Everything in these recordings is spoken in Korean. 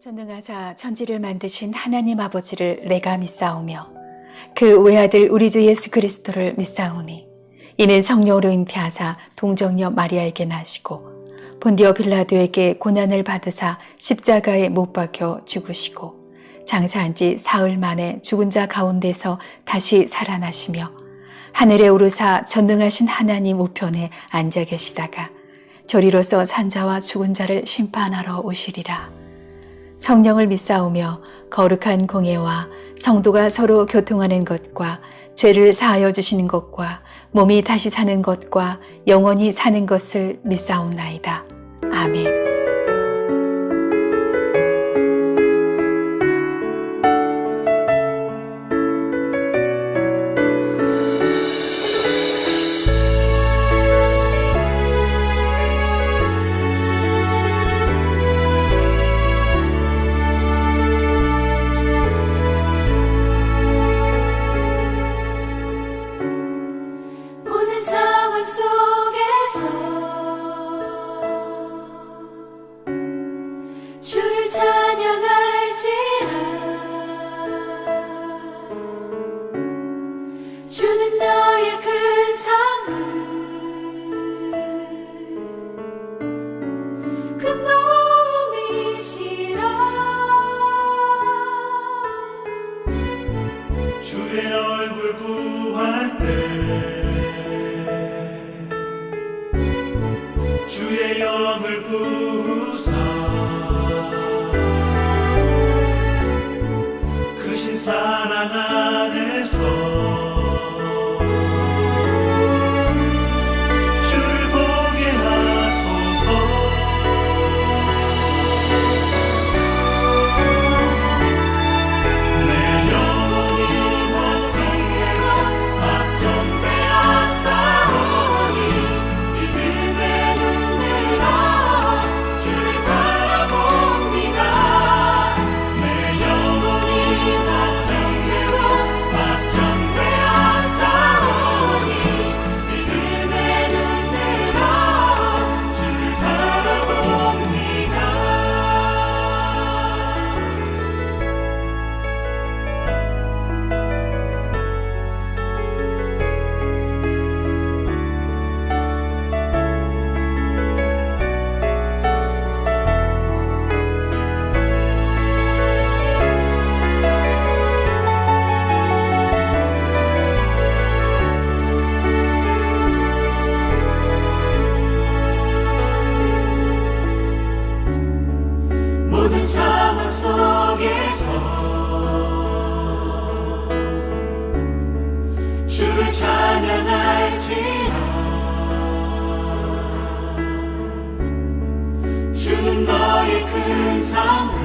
전능하사 천지를 만드신 하나님 아버지를 내가 믿사오며 그 외아들 우리 주 예수 그리스도를 믿사오니 이는 성령으로 잉태하사 동정녀 마리아에게 나시고 본디오 빌라도에게 고난을 받으사 십자가에 못 박혀 죽으시고 장사한 지 사흘 만에 죽은 자 가운데서 다시 살아나시며 하늘에 오르사 전능하신 하나님 우편에 앉아 계시다가 저리로서 산자와 죽은 자를 심판하러 오시리라. 성령을 믿사오며 거룩한 공예와 성도가 서로 교통하는 것과 죄를 사하여 주시는 것과 몸이 다시 사는 것과 영원히 사는 것을 믿사옵나이다. 아멘. 주를 찬양할지라. 주는 너의 큰 상을 큰 도움이시라. 주의 얼굴 구할 때 주의 영을 부으사 사랑 안에서 주를 보게 하소서. 내 영혼이 걱정되었사오니 믿음의 눈 들어 주를 바라봅니다. 내 영혼이 모든 상황 속에서 주를 찬양할지라. 주는 너의 큰 상을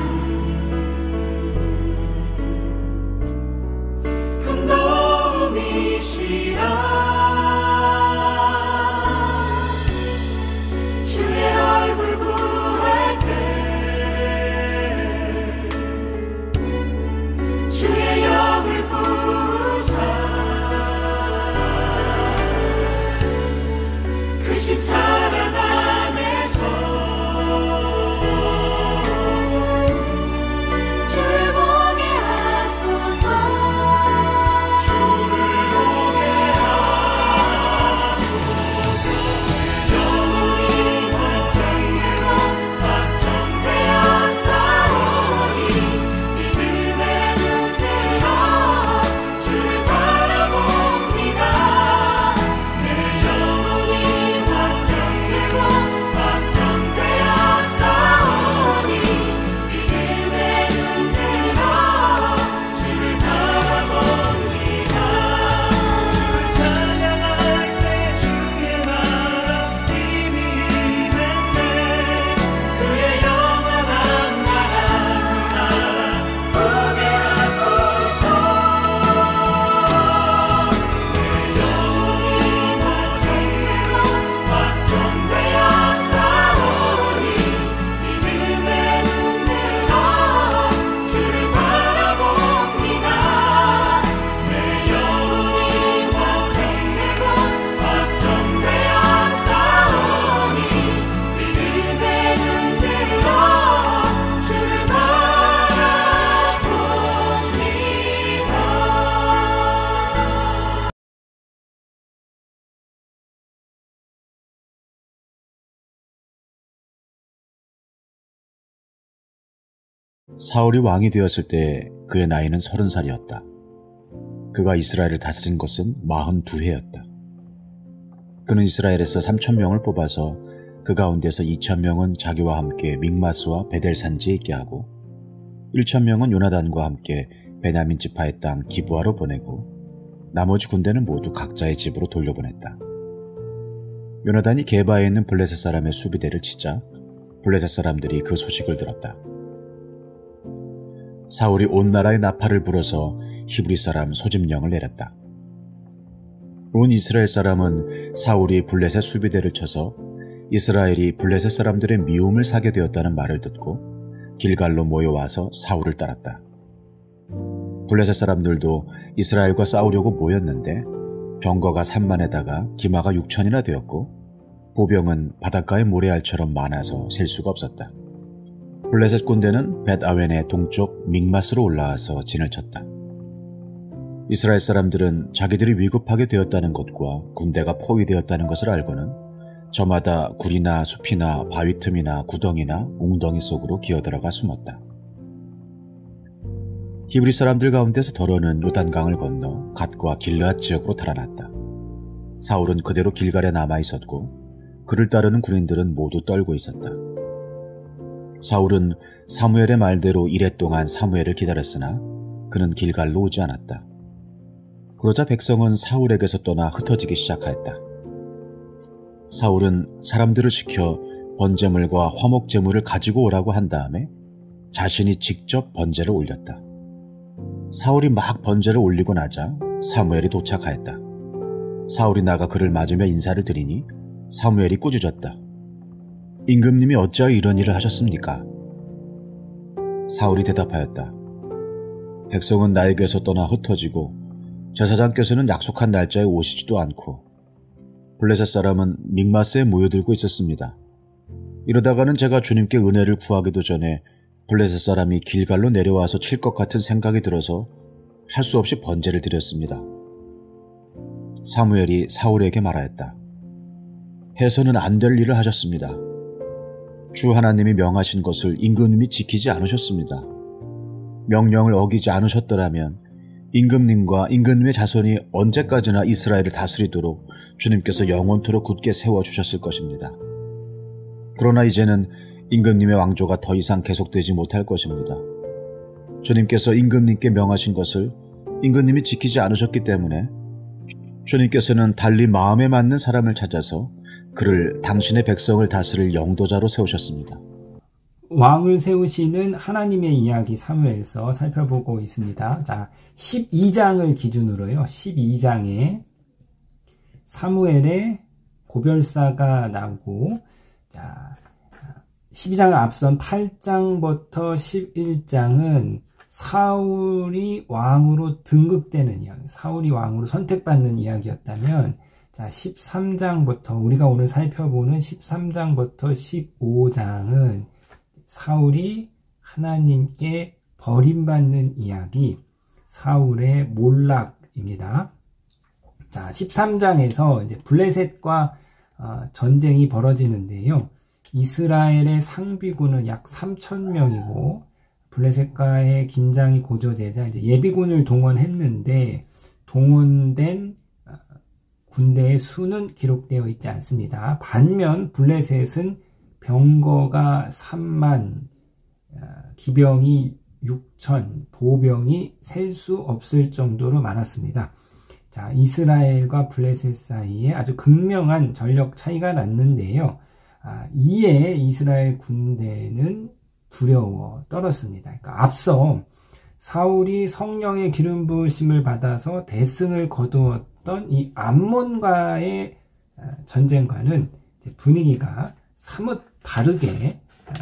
큰 도움이시라. 주의 얼굴 구할 때 주의 영을 부으사 크신 사랑 안에서 사울이 왕이 되었을 때 그의 나이는 30살이었다. 그가 이스라엘을 다스린 것은 42해였다. 그는 이스라엘에서 3,000명을 뽑아서 그 가운데서 2,000명은 자기와 함께 믹마스와 베델 산지에 있게 하고 1,000명은 요나단과 함께 베냐민 지파의 땅 기브아로 보내고 나머지 군대는 모두 각자의 집으로 돌려보냈다. 요나단이 게바에 있는 블레셋 사람의 수비대를 치자 블레셋 사람들이 그 소식을 들었다. 사울이 온 나라에 나팔을 불어서 히브리 사람 소집령을 내렸다. 온 이스라엘 사람은 사울이 블레셋 수비대를 쳐서 이스라엘이 블레셋 사람들의 미움을 사게 되었다는 말을 듣고 길갈로 모여와서 사울을 따랐다. 블레셋 사람들도 이스라엘과 싸우려고 모였는데 병거가 3만에다가 기마가 6천이나 되었고 보병은 바닷가의 모래알처럼 많아서 셀 수가 없었다. 블레셋 군대는 벳아웬의 동쪽 믹마스로 올라와서 진을 쳤다. 이스라엘 사람들은 자기들이 위급하게 되었다는 것과 군대가 포위되었다는 것을 알고는 저마다 굴이나 숲이나 바위 틈이나 구덩이나 웅덩이 속으로 기어들어가 숨었다. 히브리 사람들 가운데서 더러는 요단강을 건너 갓과 길르앗 지역으로 달아났다. 사울은 그대로 길갈에 남아있었고 그를 따르는 군인들은 모두 떨고 있었다. 사울은 사무엘의 말대로 이레 동안 사무엘을 기다렸으나 그는 길갈로 오지 않았다. 그러자 백성은 사울에게서 떠나 흩어지기 시작하였다. 사울은 사람들을 시켜 번제물과 화목제물을 가지고 오라고 한 다음에 자신이 직접 번제를 올렸다. 사울이 막 번제를 올리고 나자 사무엘이 도착하였다. 사울이 나가 그를 맞으며 인사를 드리니 사무엘이 꾸짖었다. 임금님이 어찌하여 이런 일을 하셨습니까? 사울이 대답하였다. 백성은 나에게서 떠나 흩어지고 제사장께서는 약속한 날짜에 오시지도 않고 블레셋 사람은 믹마스에 모여들고 있었습니다. 이러다가는 제가 주님께 은혜를 구하기도 전에 블레셋 사람이 길갈로 내려와서 칠 것 같은 생각이 들어서 할 수 없이 번제를 드렸습니다. 사무엘이 사울에게 말하였다. 해서는 안 될 일을 하셨습니다. 주 하나님이 명하신 것을 임금님이 지키지 않으셨습니다. 명령을 어기지 않으셨더라면 임금님과 임금님의 자손이 언제까지나 이스라엘을 다스리도록 주님께서 영원토록 굳게 세워주셨을 것입니다. 그러나 이제는 임금님의 왕조가 더 이상 계속되지 못할 것입니다. 주님께서 임금님께 명하신 것을 임금님이 지키지 않으셨기 때문에 주님께서는 달리 마음에 맞는 사람을 찾아서 그를 당신의 백성을 다스릴 영도자로 세우셨습니다. 왕을 세우시는 하나님의 이야기 사무엘서 살펴보고 있습니다. 자, 12장을 기준으로요. 12장에 사무엘의 고별사가 나오고, 자, 12장을 앞선 8장부터 11장은 사울이 왕으로 등극되는 이야기, 사울이 왕으로 선택받는 이야기였다면, 자, 13장부터 우리가 오늘 살펴보는 13장부터 15장은 사울이 하나님께 버림받는 이야기, 사울의 몰락입니다. 자, 13장에서 이제 블레셋과 전쟁이 벌어지는데요. 이스라엘의 상비군은 약 3,000명이고 블레셋과의 긴장이 고조되자 이제 예비군을 동원했는데 동원된 군대의 수는 기록되어 있지 않습니다. 반면 블레셋은 병거가 3만, 기병이 6천, 보병이 셀 수 없을 정도로 많았습니다. 자, 이스라엘과 블레셋 사이에 아주 극명한 전력 차이가 났는데요. 이에 이스라엘 군대는 두려워 떨었습니다. 그러니까 앞서 사울이 성령의 기름 부으심을 받아서 대승을 거두었던 이 암몬과의 전쟁과는 분위기가 사뭇 다르게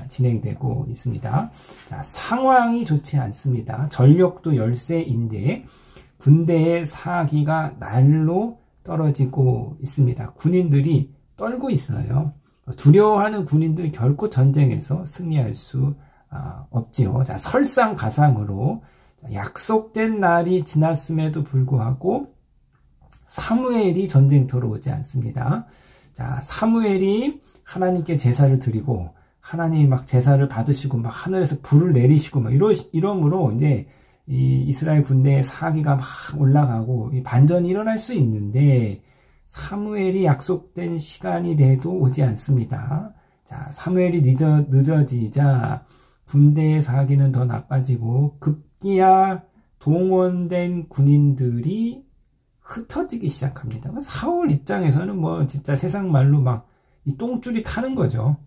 진행되고 있습니다. 자, 상황이 좋지 않습니다. 전력도 열세인데 군대의 사기가 날로 떨어지고 있습니다. 군인들이 떨고 있어요. 두려워하는 군인들 결코 전쟁에서 승리할 수 없지요. 자, 설상가상으로 약속된 날이 지났음에도 불구하고 사무엘이 전쟁터로 오지 않습니다. 자, 사무엘이 하나님께 제사를 드리고 하나님이 막 제사를 받으시고 막 하늘에서 불을 내리시고 막 이러므로 이제 이 이스라엘 군대의 사기가 막 올라가고 반전이 일어날 수 있는데 사무엘이 약속된 시간이 돼도 오지 않습니다. 자, 사무엘이 늦어지자 군대의 사기는 더 나빠지고 급기야 동원된 군인들이 흩어지기 시작합니다. 사울 입장에서는 뭐 진짜 세상 말로 막 이 똥줄이 타는 거죠.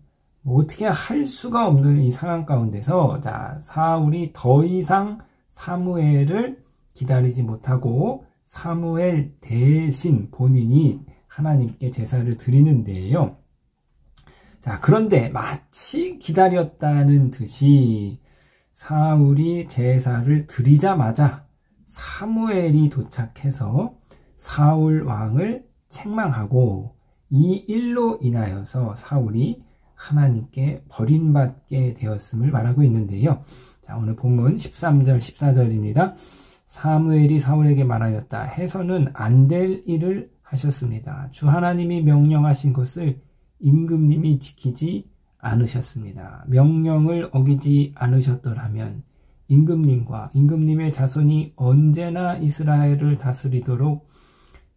뭐 어떻게 할 수가 없는 이 상황 가운데서 자, 사울이 더 이상 사무엘을 기다리지 못하고 사무엘 대신 본인이 하나님께 제사를 드리는데요. 자, 그런데 마치 기다렸다는 듯이 사울이 제사를 드리자마자 사무엘이 도착해서 사울 왕을 책망하고 이 일로 인하여서 사울이 하나님께 버림받게 되었음을 말하고 있는데요. 자, 오늘 본문 13절 14절입니다. 사무엘이 사울에게 말하였다. 해서는 안 될 일을 하셨습니다. 주 하나님이 명령하신 것을 임금님이 지키지 않으셨습니다. 명령을 어기지 않으셨더라면 임금님과 임금님의 자손이 언제나 이스라엘을 다스리도록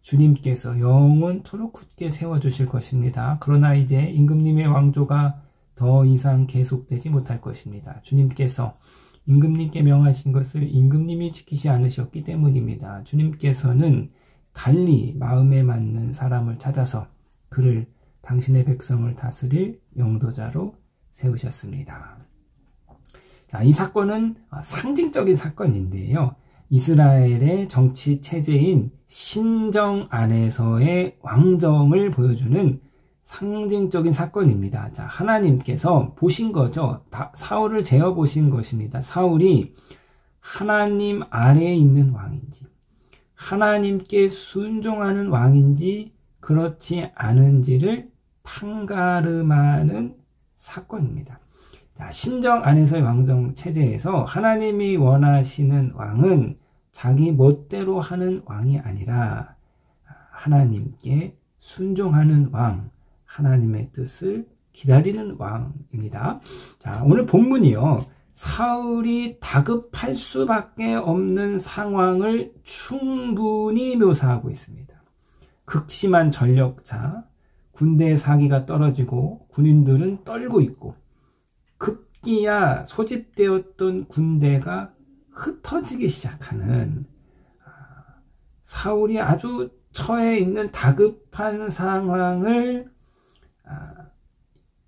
주님께서 영원토록 굳게 세워주실 것입니다. 그러나 이제 임금님의 왕조가 더 이상 계속되지 못할 것입니다. 주님께서 임금님께 명하신 것을 임금님이 지키지 않으셨기 때문입니다. 주님께서는 달리 마음에 맞는 사람을 찾아서 그를 당신의 백성을 다스릴 영도자로 세우셨습니다. 자, 이 사건은 상징적인 사건인데요. 이스라엘의 정치 체제인 신정 안에서의 왕정을 보여주는 상징적인 사건입니다. 자, 하나님께서 보신 거죠. 사울을 재어보신 것입니다. 사울이 하나님 아래에 있는 왕인지, 하나님께 순종하는 왕인지, 그렇지 않은지를 판가름하는 사건입니다. 자, 신정 안에서의 왕정 체제에서 하나님이 원하시는 왕은 자기 멋대로 하는 왕이 아니라 하나님께 순종하는 왕, 하나님의 뜻을 기다리는 왕입니다. 자, 오늘 본문이요. 사울이 다급할 수밖에 없는 상황을 충분히 묘사하고 있습니다. 극심한 전력차, 군대의 사기가 떨어지고 군인들은 떨고 있고 급기야 소집되었던 군대가 흩어지기 시작하는 사울이 아주 처해 있는 다급한 상황을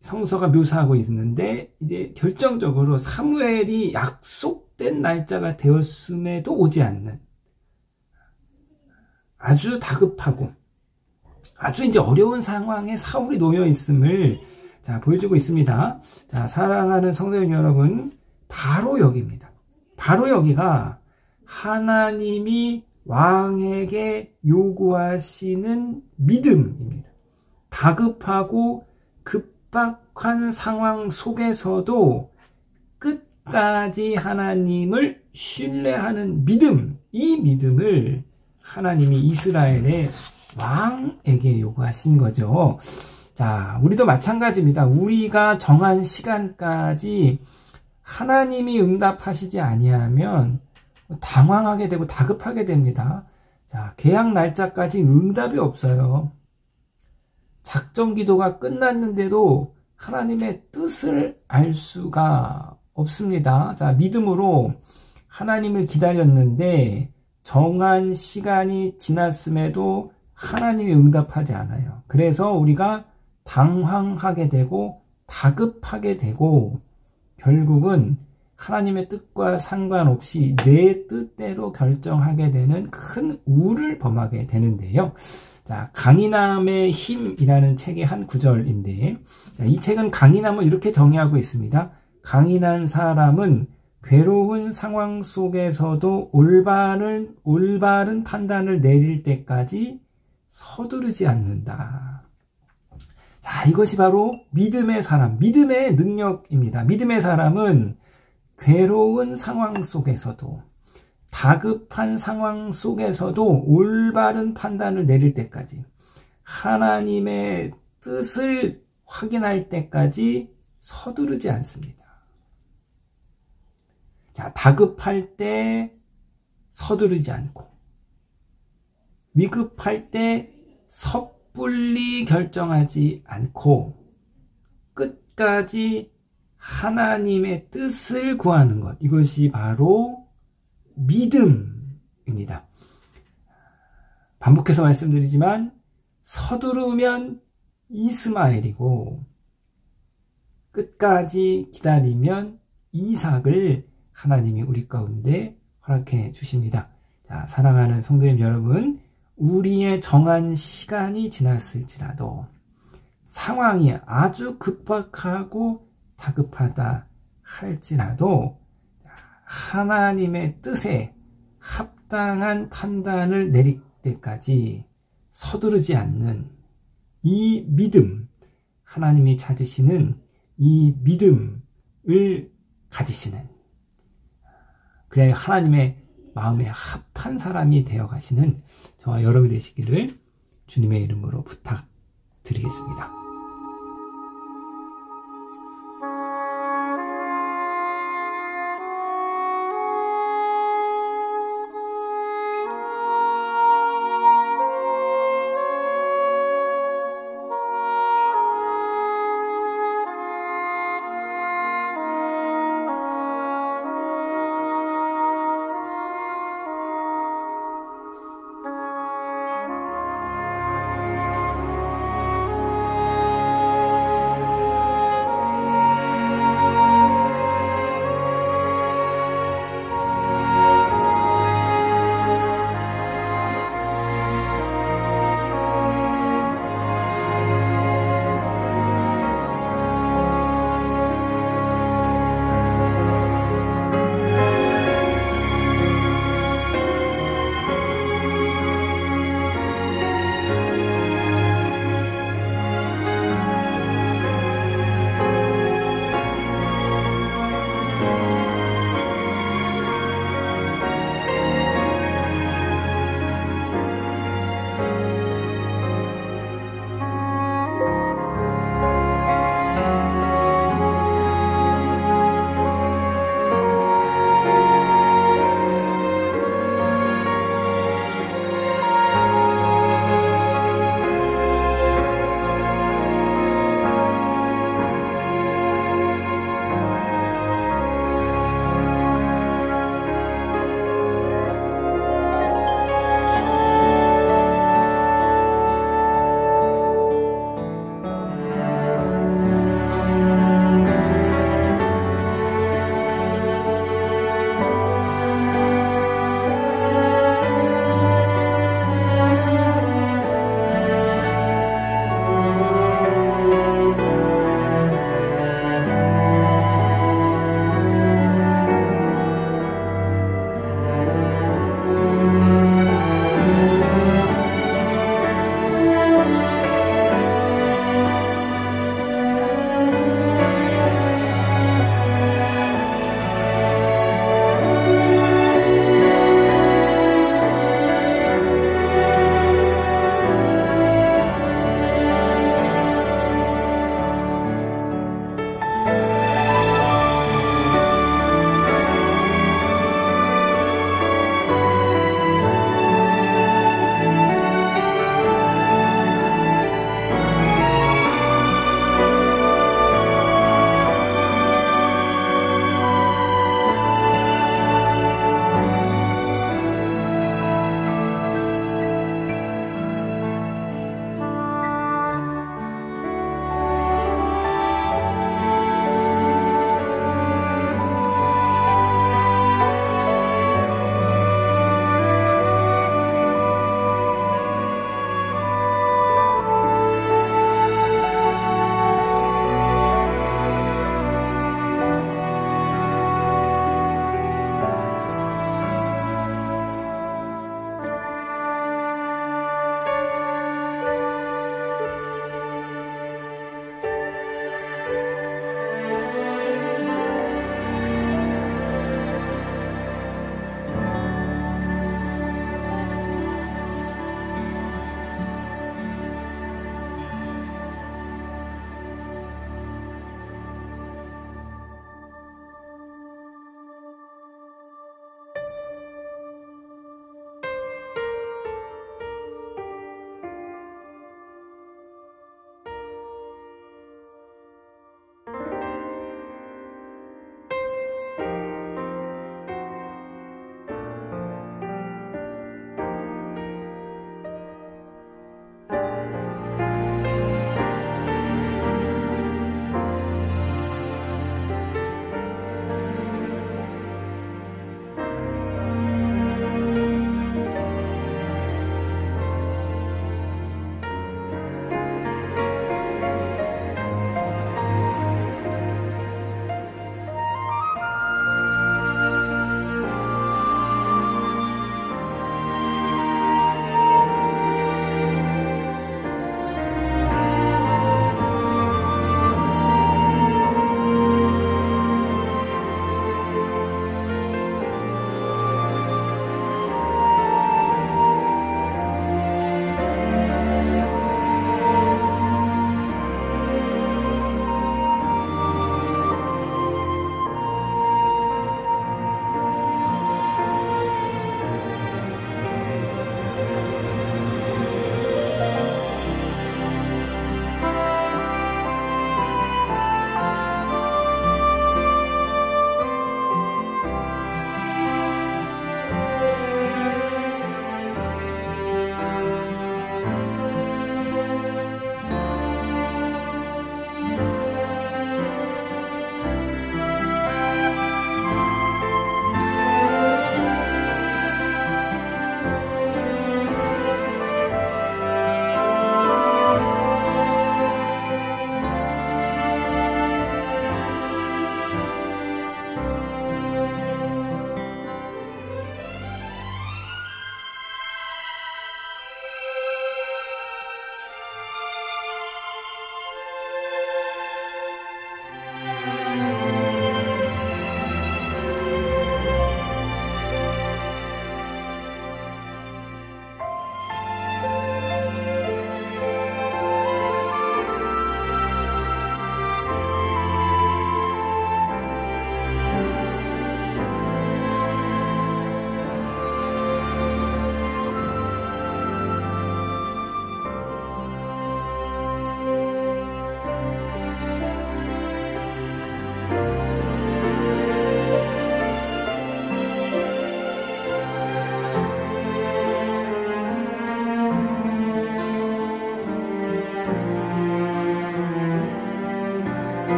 성서가 묘사하고 있는데 이제 결정적으로 사무엘이 약속된 날짜가 되었음에도 오지 않는 아주 다급하고 아주 이제 어려운 상황에 사울이 놓여 있음을 자, 보여주고 있습니다. 자, 사랑하는 성도님 여러분, 바로 여기입니다. 바로 여기가 하나님이 왕에게 요구하시는 믿음입니다. 다급하고 급박한 상황 속에서도 끝까지 하나님을 신뢰하는 믿음, 이 믿음을 하나님이 이스라엘의 왕에게 요구하신 거죠. 자, 우리도 마찬가지입니다. 우리가 정한 시간까지 하나님이 응답하시지 아니하면 당황하게 되고 다급하게 됩니다. 자, 계약 날짜까지 응답이 없어요. 작전 기도가 끝났는데도 하나님의 뜻을 알 수가 없습니다. 자, 믿음으로 하나님을 기다렸는데 정한 시간이 지났음에도 하나님이 응답하지 않아요. 그래서 우리가 당황하게 되고 다급하게 되고 결국은 하나님의 뜻과 상관없이 내 뜻대로 결정하게 되는 큰 우를 범하게 되는데요. 자, 강인함의 힘이라는 책의 한 구절인데, 이 책은 강인함을 이렇게 정의하고 있습니다. 강인한 사람은 괴로운 상황 속에서도 올바른 판단을 내릴 때까지 서두르지 않는다. 자, 이것이 바로 믿음의 사람, 믿음의 능력입니다. 믿음의 사람은 괴로운 상황 속에서도 다급한 상황 속에서도 올바른 판단을 내릴 때까지 하나님의 뜻을 확인할 때까지 서두르지 않습니다. 자, 다급할 때 서두르지 않고, 위급할 때 섣불리 결정하지 않고, 끝까지 하나님의 뜻을 구하는 것, 이것이 바로 믿음입니다. 반복해서 말씀드리지만 서두르면 이스마엘이고 끝까지 기다리면 이삭을 하나님이 우리 가운데 허락해 주십니다. 자, 사랑하는 성도님 여러분, 우리의 정한 시간이 지났을지라도 상황이 아주 급박하고 다급하다 할지라도 하나님의 뜻에 합당한 판단을 내릴 때까지 서두르지 않는 이 믿음, 하나님이 찾으시는 이 믿음을 가지시는, 그래야 하나님의 마음에 합한 사람이 되어 가시는 저와 여러분이 되시기를 주님의 이름으로 부탁드리겠습니다.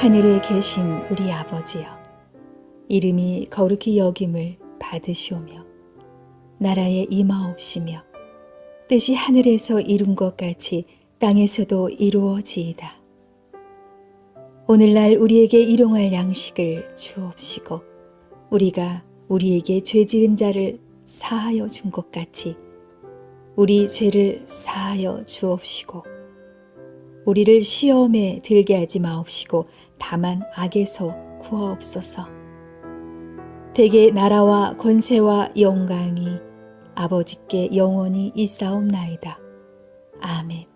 하늘에 계신 우리 아버지여, 이름이 거룩히 여김을 받으시오며 나라에 임하옵시며 뜻이 하늘에서 이룬 것 같이 땅에서도 이루어지이다. 오늘날 우리에게 일용할 양식을 주옵시고 우리가 우리에게 죄 지은 자를 사하여 준 것 같이 우리 죄를 사하여 주옵시고 우리를 시험에 들게 하지 마옵시고 다만 악에서 구하옵소서. 대개 나라와 권세와 영광이 아버지께 영원히 있사옵나이다. 아멘.